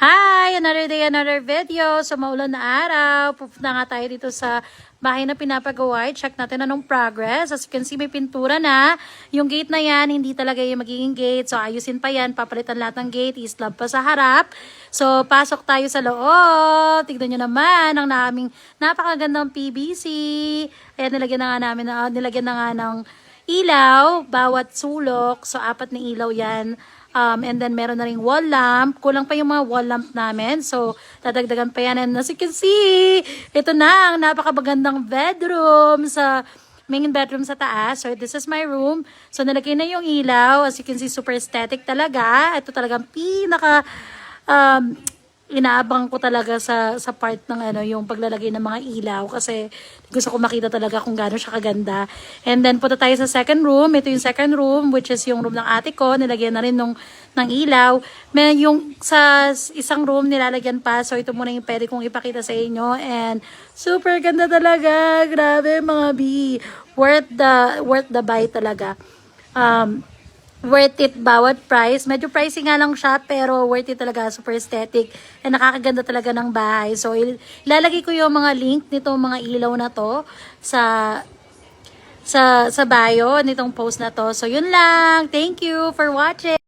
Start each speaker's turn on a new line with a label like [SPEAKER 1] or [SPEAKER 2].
[SPEAKER 1] Hi! Another day, another video. So, maulan na araw. Pupunta nga tayo dito sa bahay na pinapagawa. Check natin anong progress. As you can see, may pintura na. Yung gate na yan, hindi talaga yung magiging gate. So, ayusin pa yan. Papalitan lahat ng gate. Islab pa sa harap. So, pasok tayo sa loob. Tignan nyo naman ang naming napakagandang PVC. Ayan, nilagyan na nga namin, nilagyan na nga ng ilaw, bawat sulok. So, 4 na ilaw yan. And then, meron na ring wall lamp. Kulang pa yung mga wall lamp namin. So, dadagdagan pa yan. And as you can see, ito na ang napakabagandang bedroom sa main bedroom sa taas. So, this is my room. So, nalagay na yung ilaw. As you can see, super aesthetic talaga. Ito talagang pinaka inaabang ko talaga sa part ng yung paglalagay ng mga ilaw kasi gusto ko makita talaga kung gaano siya kaganda. And then punta tayo sa second room. Ito yung second room which is yung room ng ate ko. Nilagyan na rin ng ilaw. May yung sa isang room nilalagyan pa. So ito muna yung pwede kong ipakita sa inyo and super ganda talaga. Grabe mga B. Worth the buy talaga. Worth it bawat price. Medyo pricey nga lang siya pero worth it talaga. Super aesthetic. And nakakaganda talaga ng bahay. So, ilalagay ko yung mga link nitong mga ilaw na to sa bio nitong post na to. So, yun lang. Thank you for watching.